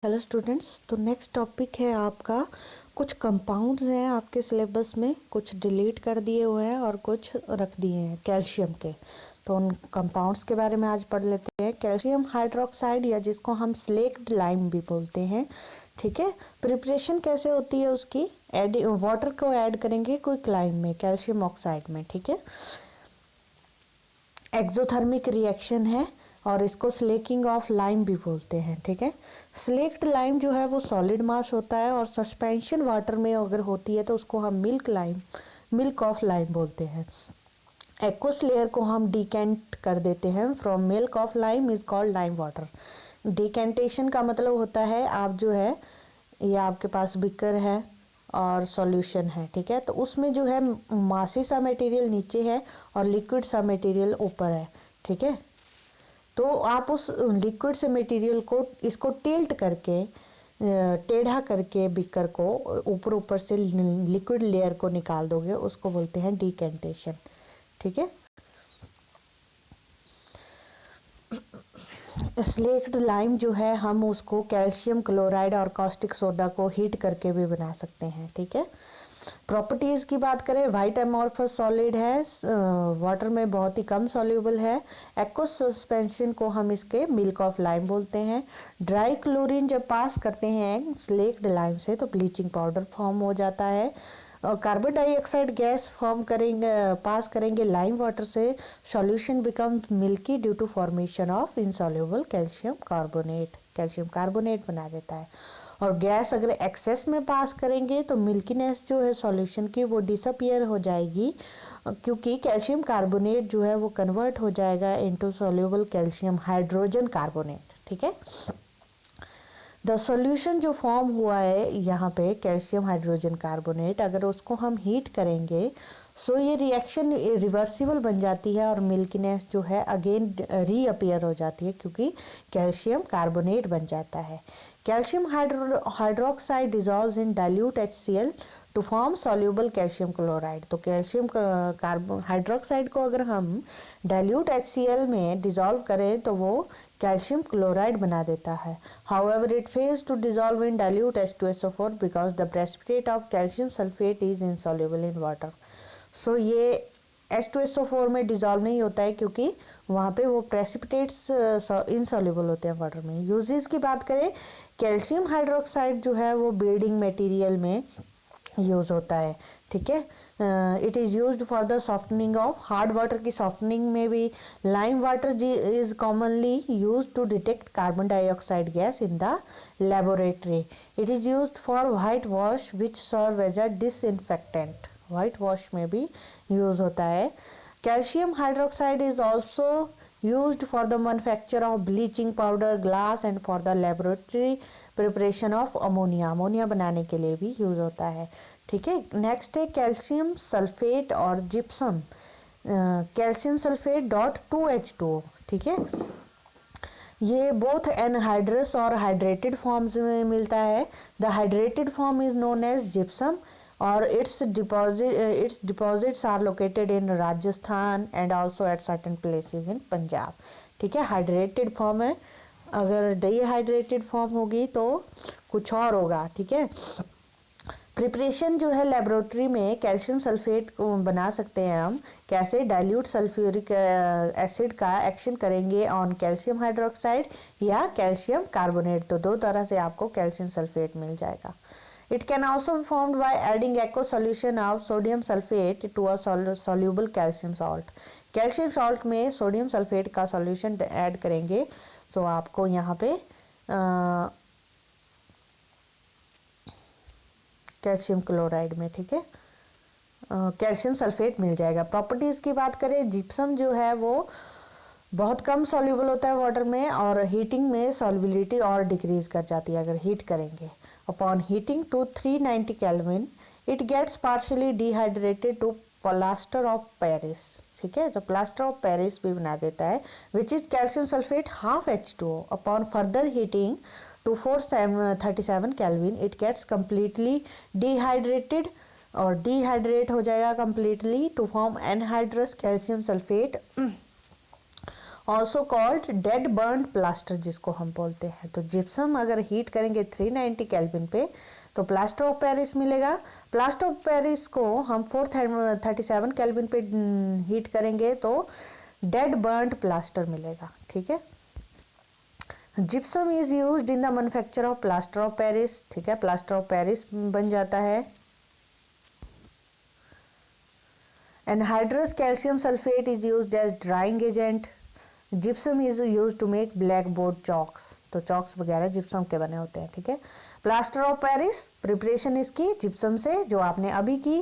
Hello students, तो next topic है आपका कुछ कंपाउंड्स हैं आपके सिलेबस में, कुछ डिलीट कर दिए हुए हैं और कुछ रख दिए हैं कैल्शियम के। तो उन कंपाउंड्स के बारे में आज पढ़ लेते हैं। कैल्शियम हाइड्रोक्साइड या जिसको हम स्लेक्ड लाइम भी बोलते हैं, ठीक है। प्रिपरेशन कैसे होती है उसकी, वाटर को ऐड करेंगे क्विक लाइम में, कैल्शियम ऑक्साइड में, ठीक है। एक्सोथर्मिक रिएक्शन है और इसको स्लेकिंग ऑफ लाइम भी बोलते हैं, ठीक है। स्लेक्ड लाइम जो है वो सॉलिड मास होता है और सस्पेंशन वाटर में अगर होती है तो उसको हम मिल्क ऑफ लाइम बोलते हैं। एक्वस लेयर को हम डिकेंट कर देते हैं from milk of lime is called lime water. Decantation का मतलब होता है आप जो है ये आपके पास बिकर है और सॉल्यूशन है, ठीक है। तो उसमें जो है मासी सा मटेरियल नीचे है और लिक्विड सा मटेरियल ऊपर है, ठीक है। तो आप उस लिक्विड से मटेरियल को इसको टिल्ट करके टेढ़ा करके बिकर को ऊपर से लिक्विड लेयर को निकाल दोगे, उसको बोलते हैं डिकेंटेशन, ठीक है। स्लेक्ड लाइम जो है हम उसको कैल्शियम क्लोराइड और कॉस्टिक सोडा को हीट करके भी बना सकते हैं, ठीक है। प्रॉपर्टीज़ की बात करें, वाइट एमॉर्फस सॉलिड है, वाटर में बहुत ही कम सॉल्यूबल है। एक्वस सस्पेंशन को हम इसके मिल्क ऑफ लाइम बोलते हैं। ड्राई क्लोरीन जब पास करते हैं स्लेक्ड लाइम से तो ब्लीचिंग पाउडर फॉर्म हो जाता है। कार्बन डाइऑक्साइड गैस पास करेंगे लाइम वाटर से, solution becomes milky due to formation of insoluble calcium carbonate बना देता है। और गैस अगर एक्सेस में पास करेंगे तो मिल्कीनेस जो है सॉल्यूशन की वो डिसअपियर हो जाएगी, क्योंकि कैल्शियम कार्बोनेट जो है वो कन्वर्ट हो जाएगा into soluble calcium hydrogen carbonate, ठीक है। द सॉल्यूशन जो फॉर्म हुआ है यहाँ पे कैल्शियम हाइड्रोजन कार्बोनेट, अगर उसको हम हीट करेंगे सो ये रिएक्शन रिवर्सिबल बन जाती है और मिल्कीनेस जो है अगेन रीअपियर हो जाती है, क्योंकि कैल्शियम कार्बोनेट बन जाता है। Calcium hydroxide dissolves in dilute HCl to form soluble calcium chloride. तो कैल्शियम कार्बन हाइड्रोक्साइड को अगर हम डाइल्यूट HCl में डिजॉल्व करें तो वो कैल्शियम क्लोराइड बना देता है। However it fails to dissolve in dilute H2SO4 because the precipitate of calcium sulphate is insoluble in water. So ये H2SO4 में डिजॉल्व नहीं होता है क्योंकि वहाँ पे वो प्रेसिपिटेट्स इनसॉल्युबल होते हैं वाटर में। यूजेस की बात करें, कैल्शियम हाइड्रोक्साइड जो है वो बिल्डिंग मटेरियल में यूज़ होता है, ठीक है। It is used for the softening of hard water की सॉफ्टनिंग में भी। Lime water is commonly used to detect carbon dioxide gas in the laboratory. It is used for white wash which serve as a disinfectant, white wash में भी use होता है। Calcium hydroxide is also used for the manufacture of bleaching powder, glass and for the laboratory preparation of ammonia, ammonia बनाने के लिए भी use होता है, ठीक है। नेक्स्ट है कैल्शियम सल्फेट और जिप्सम, कैल्शियम सल्फेट .2H2O, ठीक है। ये बोथ एनहाइड्रस और हाइड्रेटेड फॉर्म्स में मिलता है। The hydrated form is known as gypsum और its deposits are located in Rajasthan and also at certain places in Punjab, ठीक है। हाइड्रेटेड फॉर्म है, अगर डिहाइड्रेटेड फॉर्म होगी तो कुछ और होगा, ठीक है। प्रिपरेशन जो है लेबोरेटरी में कैल्शियम सल्फेट को बना सकते हैं हम कैसे, डाइल्यूट सल्फ्यूरिक एसिड का एक्शन करेंगे ऑन कैल्शियम हाइड्रोक्साइड या कैल्शियम कार्बोनेट, तो दो तरह से आपको कैल्शियम सल्फेट मिल जाएगा। It can also be formed by adding aqueous solution of sodium sulfate to a soluble calcium salt. Calcium salt में सोडियम सल्फेट का सॉल्यूशन ऐड करेंगे तो आपको यहाँ पे कैल्शियम क्लोराइड में, ठीक है, कैल्शियम सल्फेट मिल जाएगा। प्रॉपर्टीज़ की बात करें, जिप्सम जो है वो बहुत कम सॉल्यूबल होता है वाटर में और हीटिंग में सॉल्युबिलिटी और डिक्रीज कर जाती है अगर हीट करेंगे। Upon heating to 390 Kelvin it gets partially dehydrated to plaster of Paris, ठीक है। तो प्लास्टर ऑफ पेरिस भी बना देता है which is calcium sulphate .2H2O। Upon further heating to 437 Kelvin it gets completely dehydrated और डिहाइड्रेट हो जाएगा completely to form anhydrous calcium sulphate also called dead burn plaster जिसको हम बोलते हैं। तो जिप्सम अगर हीट करेंगे 390 केल्विन पे तो प्लास्टर ऑफ पेरिस मिलेगा। प्लास्टर ऑफ पेरिस को हम 437 केल्विन पे हीट करेंगे तो डेड बर्न्ड प्लास्टर मिलेगा, ठीक है। Gypsum is used in the manufacture of plaster of Paris, ठीक है, प्लास्टर ऑफ पेरिस बन जाता है। Anhydrous calcium sulfate is used as drying agent. Gypsum is used to make blackboard chalks. तो chalks वगैरह जिप्सम के बने होते हैं, ठीक है। प्लास्टर ऑफ पेरिस प्रिपरेशन इसकी जिप्सम से जो आपने अभी की।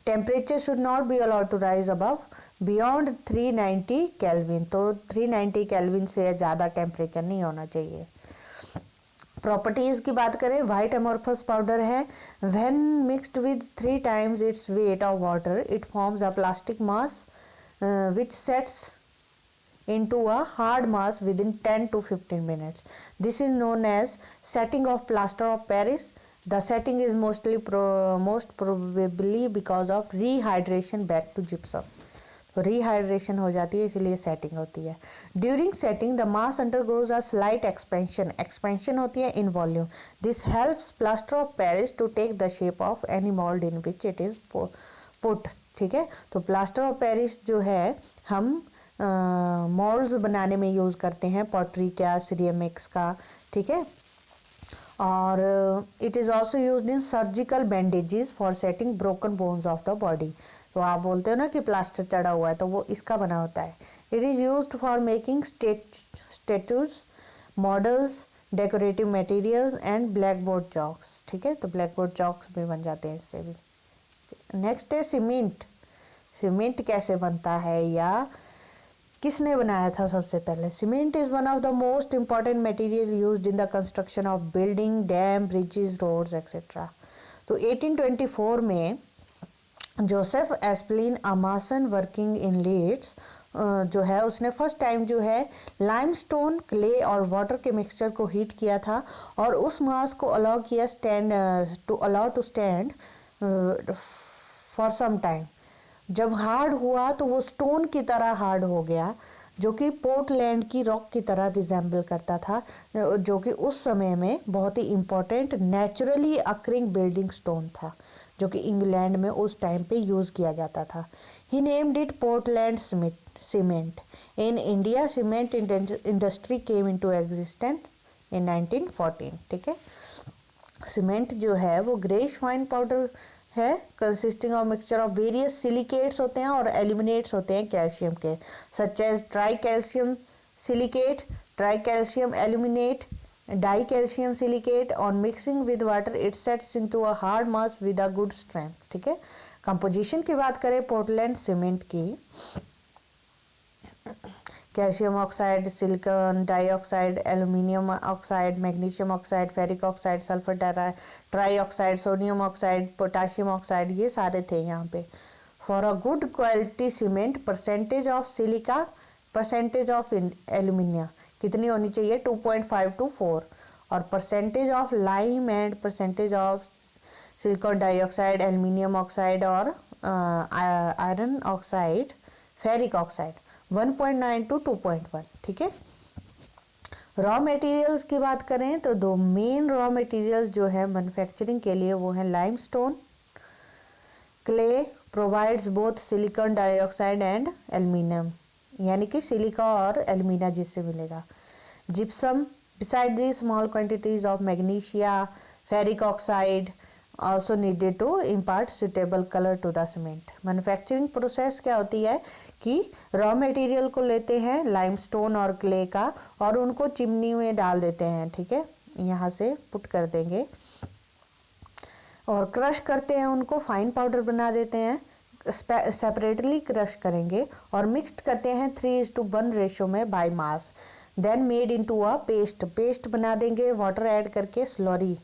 Temperature should not be allowed to rise above beyond 390 kelvin. तो 390 केल्विन से ज़्यादा टेम्परेचर नहीं होना चाहिए। प्रॉपर्टीज की बात करें, व्हाइट एमोर्फस पाउडर है। When mixed with 3 times its weight of water it forms a plastic mass which sets into a hard mass within 10 to 15 minutes. This is known as setting of plaster of Paris. The setting is most probably because of rehydration back to gypsum. तो rehydration हो जाती है इसलिए setting होती है। During setting the mass undergoes a slight expansion. Expansion होती है in volume. This helps plaster of Paris to take the shape of any mold in which it is put. ठीक है, तो plaster of Paris जो है हम moulds बनाने में यूज़ करते हैं, पॉटरी का, सिरेमिक्स का, ठीक है। और it is also used in surgical bandages for setting broken bones of the body. तो आप बोलते हो ना कि प्लास्टर चढ़ा हुआ है, तो वो इसका बना होता है। It is used for making statues, models, decorative materials and black board chalks, ठीक है। तो ब्लैक बोर्ड चॉक्स भी बन जाते हैं इससे भी। नेक्स्ट है सीमेंट। सीमेंट कैसे बनता है या किसने बनाया था सबसे पहले? Cement is one of the most important material used in the construction of building, dam, bridges, roads etcetera. तो 1824 में Joseph Aspdin a mason working in Leeds जो है उसने फर्स्ट टाइम जो है लाइमस्टोन, क्ले और वाटर के मिक्सचर को हीट किया था और उस मास को अलाउ किया to stand for some time. जब हार्ड हुआ तो वो स्टोन की तरह हार्ड हो गया, जो कि पोर्टलैंड की रॉक की तरह रिजेंबल करता था, जो कि उस समय में बहुत ही important naturally occurring building stone था, जो कि इंग्लैंड में उस टाइम पे यूज़ किया जाता था। He named it Portland cement. In India cement industry came into existence in 1914, ठीक है। सीमेंट जो है वो ग्रेइश फाइन पाउडर है, consisting of mixture of various silicates होते हैं और एलिमिनेट्स होते हैं कैल्शियम के, such as tri calcium silicate, tri calcium aluminate, di calcium silicate. On mixing with water it sets into a hard mass with a good strength, ठीक है। Composition की बात करें पोर्टलैंड सीमेंट की, calcium oxide, silicon dioxide, aluminium oxide, magnesium oxide, ferric oxide, sulphur tri oxide, sodium oxide, potassium oxide, ये सारे थे यहाँ पे। For a good quality cement percentage of silica, percentage of aluminium कितनी होनी चाहिए? 2.5 to 4। और percentage of lime and percentage of silicon dioxide, aluminium oxide और iron oxide, ferric oxide 1.9 to 2.1, ठीक है। रॉ मटेरियल्स की बात करें तो दो मेन रॉ मटेरियल जो है मैन्युफैक्चरिंग के लिए वो है limestone. Clay provides both silicon dioxide and aluminium, यानी कि सिलिका और एल्यूमिना जिससे मिलेगा। Gypsum beside the small quantities of magnesia, ferric oxide also needed to impart suitable color to the cement. Manufacturing process क्या होती है कि रॉ मटेरियल को लेते हैं लाइमस्टोन और क्ले का और उनको चिमनी में डाल देते हैं, ठीक है, यहाँ से पुट कर देंगे और क्रश करते हैं, उनको फाइन पाउडर बना देते हैं, सेपरेटली क्रश करेंगे और मिक्सड करते हैं 3:1 रेशो में by mass, then made into a paste बना देंगे वाटर ऐड करके, स्लरी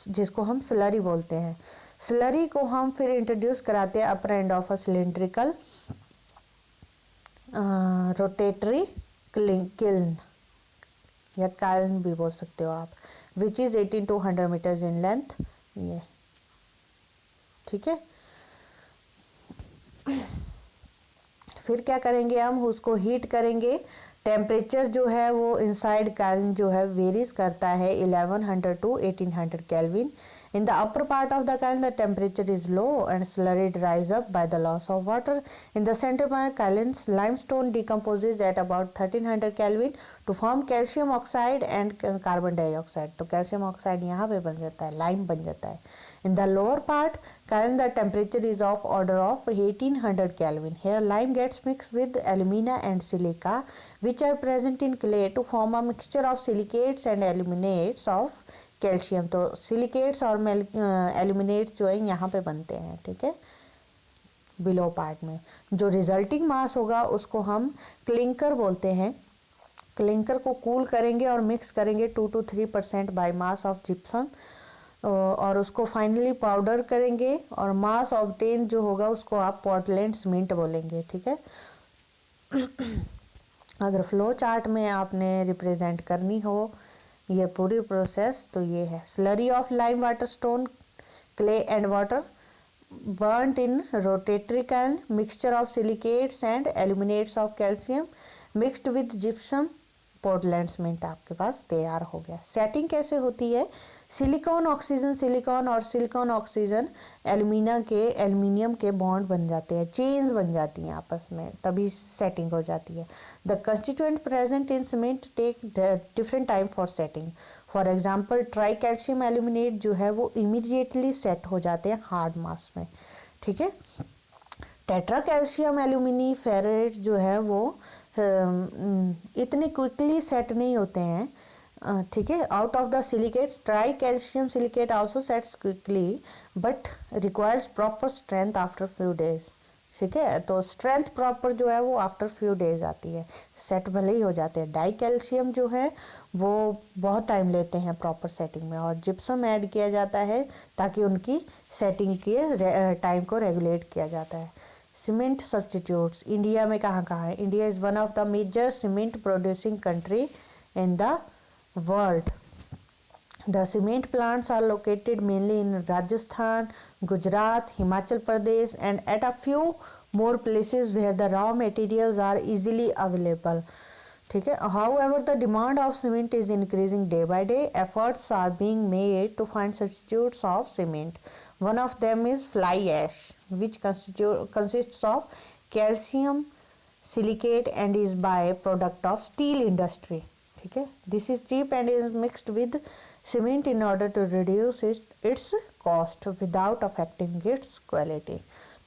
जिसको हम स्लरी बोलते हैं। स्लरी को हम फिर इंट्रोड्यूस कराते हैं upper end of a cylindrical rotary kiln या काल्न भी बोल सकते हो आप, which is 18 to 100 metres in length, ये ठीक है। फिर क्या करेंगे हम उसको हीट करेंगे टेम्परेचर जो है वो इनसाइड कैल्विन जो है वेरीज करता है 1100 to 1800 kelvin. In the upper part of the kiln, the temperature is low and slurry rise up by the loss of water. In the center part, kiln's limestone decomposes at about 1300 Kelvin to form calcium oxide and carbon dioxide. तो calcium oxide यहाँ पे बन जाता है, lime बन जाता है. In the lower part, kiln the temperature is of order of 1800 Kelvin. Here, lime gets mixed with alumina and silica, which are present in clay to form a mixture of silicates and aluminates of calcium. तो silicates और एल्यूमिनेट्स जो है यहाँ पे बनते हैं, ठीक है, बिलो पार्ट में. जो रिजल्टिंग मास होगा उसको हम क्लिंकर बोलते हैं. क्लिंकर को कूल करेंगे और मिक्स करेंगे 2 to 3% by mass of gypsum और उसको फाइनली पाउडर करेंगे और मास ऑब्टेन जो होगा उसको आप पोर्टलैंड सीमेंट बोलेंगे, ठीक है. अगर फ्लो चार्ट में आपने रिप्रेजेंट करनी हो ये पूरी प्रोसेस तो ये है. Slurry of lime water stone clay and water burnt in rotatory kiln, mixture of silicates and aluminates of calcium mixed with gypsum Portland cement आपके पास तैयार हो गया. सेटिंग कैसे होती है? सिलिकॉन ऑक्सीजन सिलिकॉन और सिलिकॉन ऑक्सीजन एल्यूमिनियम के bond बन जाते हैं, चेन्स बन जाती हैं आपस में, तभी सेटिंग हो जाती है. The constituent present in cement take different time for setting. For example try calcium aluminate जो है वो इमीडिएटली सेट हो जाते हैं हार्ड मास में, ठीक है. टेट्रा कैल्शियम एल्यूमिनी फेरेट जो है वो इतने क्विकली सेट नहीं होते हैं, ठीक है. Out of the silicates try calcium silicate also sets quickly but requires proper strength after few days, ठीक है. तो स्ट्रेंथ प्रॉपर जो है वो आफ्टर फ्यू डेज आती है, सेट भले ही हो जाते हैं. डाई कैल्शियम जो है वो बहुत टाइम लेते हैं प्रॉपर सेटिंग में और जिप्सम ऐड किया जाता है ताकि उनकी सेटिंग के टाइम को रेगुलेट किया जाता है. सीमेंट सब्सटीट्यूट्स इंडिया में कहाँ कहाँ है? India is one of the major cement producing country in the world. The cement plants are located mainly in Rajasthan, Gujarat, Himachal Pradesh and at a few more places where the raw materials are easily available. ठीक है. However, the demand of cement is increasing day by day. Efforts are being made to find substitutes of cement. One of them is fly ash, which consists of calcium silicate and is by-product of steel industry. ठीक है. This is cheap and is mixed with cement in order to reduce its cost without affecting its quality.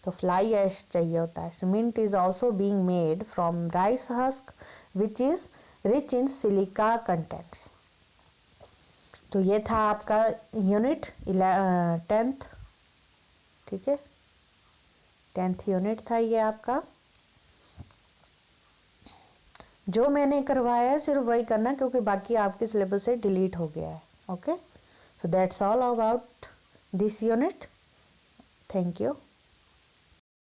तो fly ash चाहिए होता है. Cement is also being made from rice husk which is rich in silica contents. तो ये था आपका unit 10th, ठीक है. 10th यूनिट था ये आपका. जो मैंने करवाया है सिर्फ वही करना क्योंकि बाकी आपके सिलेबस से डिलीट हो गया है. Okay, so that's all about this unit. Thank you.